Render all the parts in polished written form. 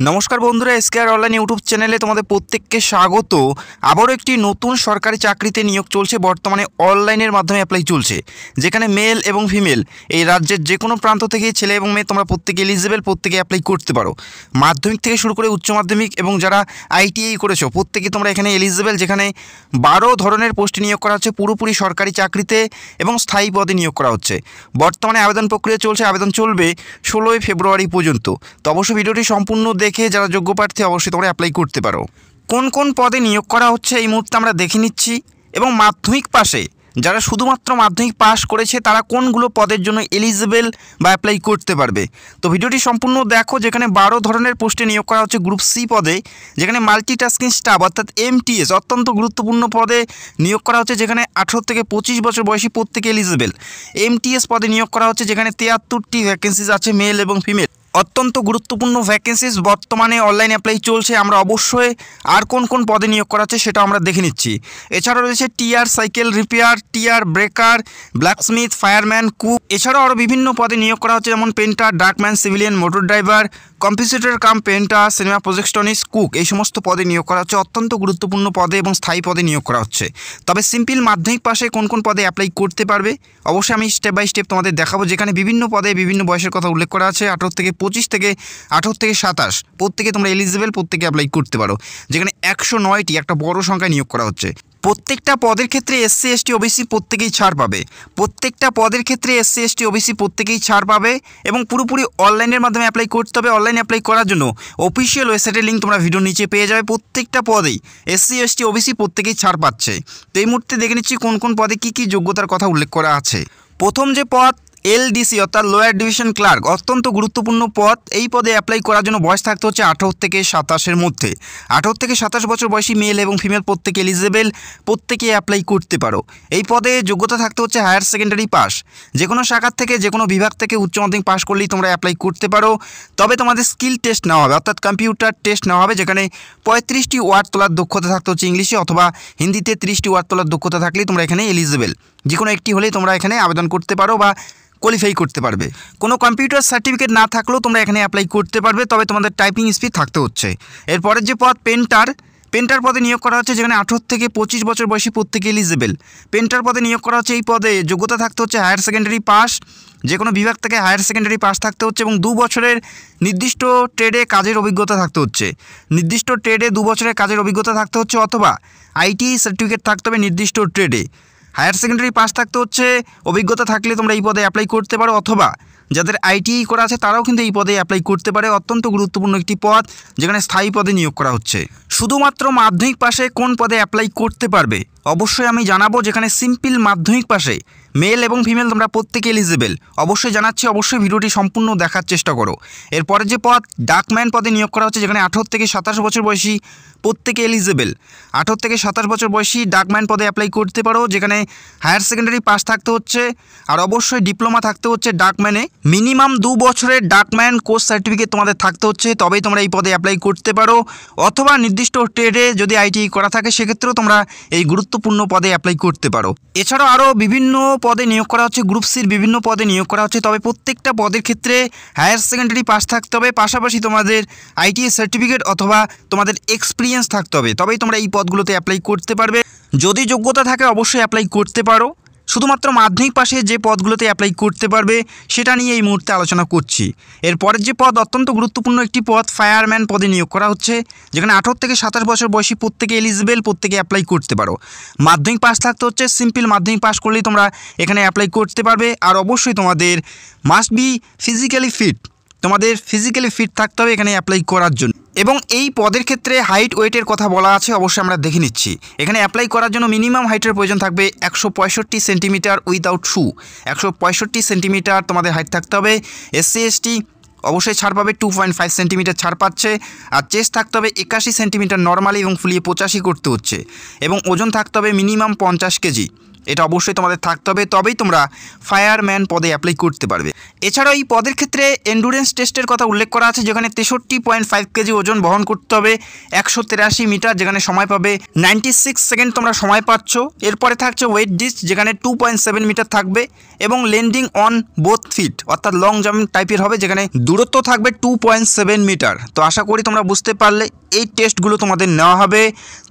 নমস্কার বন্ধুরা, এসকেআর online YouTube চ্যানেলে তোমাদের প্রত্যেককে স্বাগত। আবারও একটি নতুন সরকারি চাকরিতে নিয়োগ চলছে। বর্তমানে অনলাইনের মাধ্যমে অ্যাপ্লাই চলছে, যেখানে মেল এবং ফিমেল এই রাজ্যের যে কোনো প্রান্ত থেকে ছেলে এবং মেয়ে তোমরা প্রত্যেকে এলিজিবল, প্রত্যেকে অ্যাপ্লাই করতে পারো। মাধ্যমিক থেকে শুরু করে উচ্চ মাধ্যমিক এবং যারা আইটিআই করেছো প্রত্যেকে তোমরা এখানে এলিজিবল, যেখানে 12 ধরনের পোস্টে নিয়োগ করা হচ্ছে পুরোপুরি সরকারি চাকরিতে এবং স্থায়ী পদে নিয়োগ করা হচ্ছে। বর্তমানে আবেদন প্রক্রিয়া চলছে, আবেদন চলবে 16 ফেব্রুয়ারি পর্যন্ত। তো অবশ্যই ভিডিওটি সম্পূর্ণ দেখে যারা যোগ্য প্রার্থী অবশ্যই তোমরা অ্যাপ্লাই করতে পারো। কোন কোন পদে নিয়োগ করা হচ্ছে এই মুহূর্তে আমরা দেখে নিচ্ছি, এবং মাধ্যমিক পাশে যারা শুধুমাত্র মাধ্যমিক পাস করেছে তারা কোনগুলো পদের জন্য এলিজিবল বা অ্যাপ্লাই করতে পারবে। তো ভিডিওটি সম্পূর্ণ দেখো, যেখানে 12 ধরনের পোস্টে নিয়োগ করা হচ্ছে গ্রুপ সি পদে, যেখানে মাল্টিটাস্কিং স্টাফ অর্থাৎ এমটিএস অত্যন্ত গুরুত্বপূর্ণ পদে নিয়োগ করা হচ্ছে, যেখানে 18 থেকে 25 বছর বয়সী প্রত্যেকে এলিজিবল। এমটিএস পদে নিয়োগ করা হচ্ছে, যেখানে 73টি ভ্যাকেন্সিজ আছে মেল এবং ফিমেল। অত্যন্ত গুরুত্বপূর্ণ ভ্যাকেন্সিজ বর্তমানে অনলাইন অ্যাপ্লাই চলছে। আমরা অবশ্যই আর কোন কোন পদে নিয়োগ করা হচ্ছে সেটা আমরা দেখে নিচ্ছি। এছাড়াও রয়েছে TR cycle repair, TR breaker, blacksmith, fireman, cook. এছাড়াও আরও বিভিন্ন পদে নিয়োগ করা হচ্ছে, যেমন পেন্টার, ডাকম্যান, civilian, motor driver, computer cum painter, cinema projectionist, cook. এই সমস্ত পদে নিয়োগ করা হচ্ছে। অত্যন্ত গুরুত্বপূর্ণ পদে এবং স্থায়ী পদে নিয়োগ করা হচ্ছে। তবে সিম্পল মাধ্যমিক পাশে কোন কোন পদে অ্যাপ্লাই করতে পারবে অবশ্যই আমি স্টেপ বাই স্টেপ তোমাদের দেখাবো, যেখানে বিভিন্ন পদে বিভিন্ন বয়সের কথা উল্লেখ করা আছে। 18 থেকে 25 থেকে 18 থেকে 27 প্রত্যেকে তোমরা এলিজিবল, প্রত্যেকে অ্যাপ্লাই করতে পারো, যেখানে 109টি একটা বড় সংখ্যায় নিয়োগ করা হচ্ছে। প্রত্যেকটা পদের ক্ষেত্রে এসসি এসটি ওবিসি প্রত্যেকেই ছাড় পাবে। প্রত্যেকটা পদের ক্ষেত্রে এসসি এসটি ওবিসি প্রত্যেকেই ছাড় পাবে এবং পুরোপুরি অনলাইনের মাধ্যমে অ্যাপ্লাই করতে হবে। অনলাইন অ্যাপ্লাই করার জন্য অফিসিয়াল ওয়েবসাইটের লিঙ্ক তোমরা ভিডিওর নিচে পেয়ে যাবে। প্রত্যেকটা পদেই এসসি এসটি ওবিসি প্রত্যেকেই ছাড় পাচ্ছে। তো এই মুহূর্তে দেখে নিচ্ছি কোন কোন পদে কী কী যোগ্যতার কথা উল্লেখ করা আছে। প্রথম যে পদ এলডিসি অর্থাৎ লোয়ার ডিভিশন ক্লার্ক, অত্যন্ত গুরুত্বপূর্ণ পদ। এই পদে অ্যাপ্লাই করার জন্য বয়স থাকতে হচ্ছে 18 থেকে 27-এর মধ্যে। 18 থেকে 27 বছর বয়সী মেল এবং ফিমেল প্রত্যেকে এলিজিবল, প্রত্যেকে অ্যাপ্লাই করতে পারো। এই পদে যোগ্যতা থাকতে হচ্ছে হায়ার সেকেন্ডারি পাস, যে কোনো শাখার থেকে যে কোনো বিভাগ থেকে উচ্চ মাধ্যমিক পাস করলেই তোমরা অ্যাপ্লাই করতে পারো। তবে তোমাদের স্কিল টেস্ট নেওয়া হবে, অর্থাৎ কম্পিউটার টেস্ট নেওয়া হবে, যেখানে 35টি ওয়ার্ড তোলার দক্ষতা থাকতে হচ্ছে ইংলিশে, অথবা হিন্দিতে 30টি ওয়ার্ড তোলার দক্ষতা থাকলেই তোমরা এখানে এলিজিবল। যে কোনো একটি হলেই তোমরা এখানে আবেদন করতে পারো বা কোয়ালিফাই করতে পারবে। কোনো কম্পিউটার সার্টিফিকেট না থাকলেও তোমরা এখানে অ্যাপ্লাই করতে পারবে, তবে তোমাদের টাইপিং স্পিড থাকতে হচ্ছে। এরপরের যে পদ পেন্টার পদে নিয়োগ করা হচ্ছে, যেখানে 18 থেকে 25 বছর বয়সী প্রত্যেকে এলিজিবল। পেন্টার পদে নিয়োগ করা হচ্ছে। এই পদে যোগ্যতা থাকতে হচ্ছে হায়ার সেকেন্ডারি পাস, যে কোনো বিভাগ থেকে হায়ার সেকেন্ডারি পাস থাকতে হচ্ছে, এবং 2 বছরের নির্দিষ্ট ট্রেডে কাজের অভিজ্ঞতা থাকতে হচ্ছে। নির্দিষ্ট ট্রেডে 2 বছরের কাজের অভিজ্ঞতা থাকতে হচ্ছে, অথবা আইটিআই সার্টিফিকেট থাকতে হবে নির্দিষ্ট ট্রেডে। হায়ার সেকেন্ডারি পাস থাকতে হচ্ছে, অভিজ্ঞতা থাকলে তোমরা এই পদে অ্যাপ্লাই করতে পারো, অথবা যাদের আইটিআই করা আছে তারাও কিন্তু এই পদে অ্যাপ্লাই করতে পারে। অত্যন্ত গুরুত্বপূর্ণ একটি পদ, যেখানে স্থায়ী পদে নিয়োগ করা হচ্ছে। শুধুমাত্র মাধ্যমিক পাশে কোন পদে অ্যাপ্লাই করতে পারবে অবশ্যই আমি জানাবো, যেখানে সিম্পল মাধ্যমিক পাশে মেল এবং ফিমেল তোমরা প্রত্যেকে এলিজিবল। অবশ্যই জানাচ্ছি, অবশ্যই ভিডিওটি সম্পূর্ণ দেখার চেষ্টা করো। এরপরে যে পদ ডাকম্যান পদে নিয়োগ করা হচ্ছে, যেখানে 18 থেকে 27 বছর বয়সী প্রত্যেকে এলিজিবল। 18 থেকে 27 বছর বয়সী ডাকম্যান পদে অ্যাপ্লাই করতে পারো, যেখানে হায়ার সেকেন্ডারি পাস থাকতে হচ্ছে, আর অবশ্যই ডিপ্লোমা থাকতে হচ্ছে ডাকম্যানে। মিনিমাম 2 বছরের ডাকম্যান কোর্স সার্টিফিকেট তোমাদের থাকতে হচ্ছে, তবেই তোমরা এই পদে অ্যাপ্লাই করতে পারো, অথবা নির্দিষ্ট ট্রেডে যদি আইটিআই করা থাকে সেক্ষেত্রেও তোমরা এই গুরুত্বপূর্ণ পদে অ্যাপ্লাই করতে পারো। এছাড়াও আরও বিভিন্ন পদে নিয়োগ করা হচ্ছে, গ্রুপ সির বিভিন্ন পদে নিয়োগ করা হচ্ছে। তবে প্রত্যেকটা পদের ক্ষেত্রে হায়ার সেকেন্ডারি পাস থাকতে হবে, পাশাপাশি তোমাদের আইটিআই সার্টিফিকেট অথবা তোমাদের এক্সপিরিয়েন্স থাকতে হবে, তবেই তোমরা এই পদগুলোতে অ্যাপ্লাই করতে পারবে। যদি যোগ্যতা থাকে অবশ্যই অ্যাপ্লাই করতে পারো। শুধুমাত্র মাধ্যমিক পাশে যে পদগুলোতে অ্যাপ্লাই করতে পারবে সেটা নিয়ে এই মুহূর্তে আলোচনা করছি। এরপরের যে পদ অত্যন্ত গুরুত্বপূর্ণ একটি পদ, ফায়ারম্যান পদে নিয়োগ করা হচ্ছে, যেখানে 18 থেকে 27 বছর বয়সী প্রত্যেকে এলিজিবল, প্রত্যেকে অ্যাপ্লাই করতে পারো। মাধ্যমিক পাস থাকতে হচ্ছে, সিম্পল মাধ্যমিক পাস করলেই তোমরা এখানে অ্যাপ্লাই করতে পারবে। আর অবশ্যই তোমাদের মাস্ট বি ফিজিক্যালি ফিট, তোমাদের ফিজিক্যালি ফিট থাকতে হবে এখানে অ্যাপ্লাই করার জন্য। এবং এই পদের ক্ষেত্রে হাইট ওয়েটের কথা বলা আছে, অবশ্যই আমরা দেখে নিচ্ছি। এখানে অ্যাপ্লাই করার জন্য মিনিমাম হাইটের প্রয়োজন থাকবে 165 সেন্টিমিটার উইদাউট শু। 165 সেন্টিমিটার তোমাদের হাইট থাকতে হবে। এসসি এসটি অবশ্যই ছাড় পাবে, 2.5 সেন্টিমিটার ছাড় পাচ্ছে। আর চেস্ট থাকতে হবে 81 সেন্টিমিটার নর্মালি এবং ফুলিয়ে 85 করতে হচ্ছে, এবং ওজন থাকতে হবে মিনিমাম 50 কেজি। এটা অবশ্যই তোমাদের থাকতে হবে, তবেই তোমরা ফায়ারম্যান পদে অ্যাপ্লাই করতে পারবে। এছাড়াও এই পদের ক্ষেত্রে এন্ডুরেন্স টেস্টের কথা উল্লেখ করা আছে, যেখানে 63.5 কেজি ওজন বহন করতে হবে, 183 মিটার, যেখানে সময় পাবে 96 সেকেন্ড তোমরা সময় পাচ্ছ। এরপরে থাকছে ওয়েট ডিস্ক, যেখানে 2.7 মিটার থাকবে, এবং ল্যান্ডিং অন বোথ ফিট, অর্থাৎ লং জাম্প টাইপের হবে, যেখানে দূরত্ব থাকবে 2.7 মিটার। তো আশা করি তোমরা বুঝতে পারলে এই টেস্টগুলো তোমাদের নেওয়া হবে।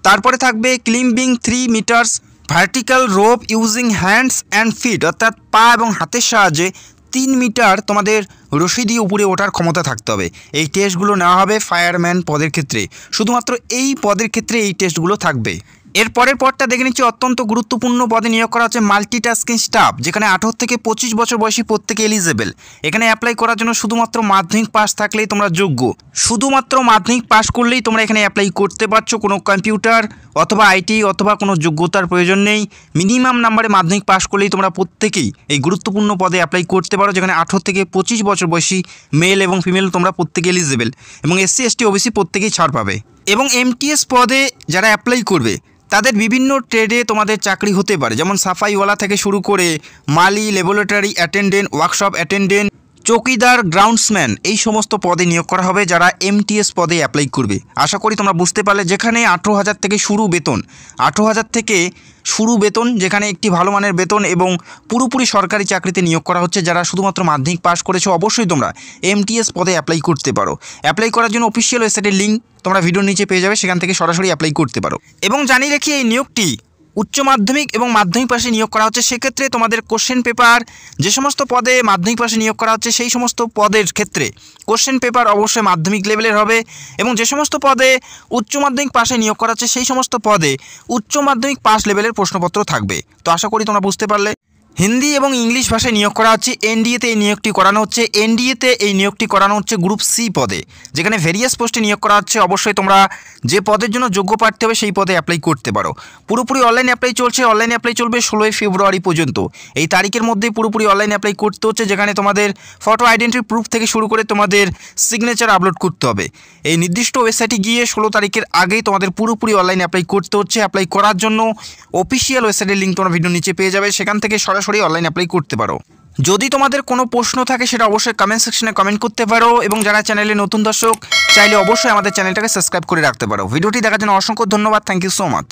তারপরে থাকবে climbing 3 metres, vertical rope using hands and feet, অর্থাৎ পা এবং হাতের সাহায্যে 3 মিটার তোমাদের রশি দিয়ে উপরে ওঠার ক্ষমতা থাকতে হবে। এই টেস্টগুলো নেওয়া হবে ফায়ারম্যান পদের ক্ষেত্রে, শুধুমাত্র এই পদের ক্ষেত্রে এই টেস্টগুলো থাকবে। এর পরের পদটা দেখে নিচ্ছি, অত্যন্ত গুরুত্বপূর্ণ পদে নিয়োগ করা হচ্ছে মাল্টিটাস্কিং স্টাফ, যেখানে 18 থেকে 25 বছর বয়সী প্রত্যেকে এলিজেবল। এখানে অ্যাপ্লাই করার জন্য শুধুমাত্র মাধ্যমিক পাস থাকলেই তোমরা যোগ্য, শুধুমাত্র মাধ্যমিক পাস করলেই তোমরা এখানে অ্যাপ্লাই করতে পারছো। কোনো কম্পিউটার অথবা আইটি অথবা কোনো যোগ্যতার প্রয়োজন নেই, মিনিমাম নাম্বারে মাধ্যমিক পাস করলেই তোমরা প্রত্যেকেই এই গুরুত্বপূর্ণ পদে অ্যাপ্লাই করতে পারো, যেখানে 18 থেকে 25 বছর বয়সী মেল এবং ফিমেল তোমরা প্রত্যেকে এলিজেবল, এবং এসসি এসটি ওবিসি প্রত্যেকেই ছাড় পাবে। এবং এমটিএস পদে যারা অ্যাপ্লাই করবে তাদের বিভিন্ন ট্রেডে তোমাদের চাকরি হতে পারে, যেমন সাফাইওয়ালা থেকে শুরু করে মালি, ল্যাবরেটরি অ্যাটেন্ডেন্ট, ওয়ার্কশপ অ্যাটেন্ডেন্ট, চৌকিদার, গ্রাউন্ডসম্যান, এই সমস্ত পদে নিয়োগ করা হবে যারা এমটিএস পদে অ্যাপ্লাই করবে। আশা করি তোমরা বুঝতে পারলে, যেখানে 18,000 থেকে শুরু বেতন, 18,000 থেকে শুরু বেতন, যেখানে একটি ভালো মানের বেতন, এবং পুরোপুরি সরকারি চাকরিতে নিয়োগ করা হচ্ছে। যারা শুধুমাত্র মাধ্যমিক পাস করেছো অবশ্যই তোমরা এমটিএস পদে অ্যাপ্লাই করতে পারো। অ্যাপ্লাই করার জন্য অফিসিয়াল ওয়েবসাইটের লিঙ্ক তোমরা ভিডিওর নিচে পেয়ে যাবে, সেখান থেকে সরাসরি অ্যাপ্লাই করতে পারো। এবং জানিয়ে রাখি, এই নিয়োগটি উচ্চ মাধ্যমিক এবং মাধ্যমিক পাশে নিয়োগ করা হচ্ছে। সেক্ষেত্রে তোমাদের কোশ্চেন পেপার, যে সমস্ত পদে মাধ্যমিক পাশে নিয়োগ করা হচ্ছে সেই সমস্ত পদের ক্ষেত্রে কোশ্চেন পেপার অবশ্যই মাধ্যমিক লেভেলের হবে, এবং যে সমস্ত পদে উচ্চ মাধ্যমিক পাশে নিয়োগ করা হচ্ছে সেই সমস্ত পদে উচ্চ মাধ্যমিক পাস লেভেলের প্রশ্নপত্র থাকবে। তো আশা করি তোমরা বুঝতে পারলে। হিন্দি এবং ইংলিশ ভাষায় নিয়োগ করা হচ্ছে। এনডিএতে এই নিয়োগটি করানো হচ্ছে। এনডিএতে এই নিয়োগটি করানো হচ্ছে গ্রুপ সি পদে, যেখানে ভেরিয়াস পোস্টে নিয়োগ করা হচ্ছে। অবশ্যই তোমরা যে পদের জন্য যোগ্য প্রার্থী হবে সেই পদে অ্যাপ্লাই করতে পারো। পুরোপুরি অনলাইন অ্যাপ্লাই চলছে। অনলাইন অ্যাপ্লাই চলবে 16 ফেব্রুয়ারি পর্যন্ত। এই তারিখের মধ্যেই পুরোপুরি অনলাইন অ্যাপ্লাই করতে হচ্ছে, যেখানে তোমাদের ফটো আইডেন্টি প্রুফ থেকে শুরু করে তোমাদের সিগনেচার আপলোড করতে হবে। এই নির্দিষ্ট ওয়েবসাইটে গিয়ে 16 তারিখের আগেই তোমাদের পুরোপুরি অনলাইন অ্যাপ্লাই করতে হচ্ছে। অ্যাপ্লাই করার জন্য অফিসিয়াল ওয়েবসাইটের লিঙ্ক তোমরা ভিডিও নিচে পেয়ে যাবে, সেখান থেকে সরাসরি অনলাইন অ্যাপ্লাই করতে পারো। যদি তোমাদের কোনো প্রশ্ন থাকে সেটা অবশ্যই কমেন্ট সেকশনে কমেন্ট করতে পারো, এবং যারা চ্যানেলে নতুন দর্শক চাইলে অবশ্যই আমাদের চ্যানেলটাকে সাবস্ক্রাইব করে রাখতে পারো। ভিডিওটি দেখার জন্য অসংখ্য ধন্যবাদ। Thank you so much.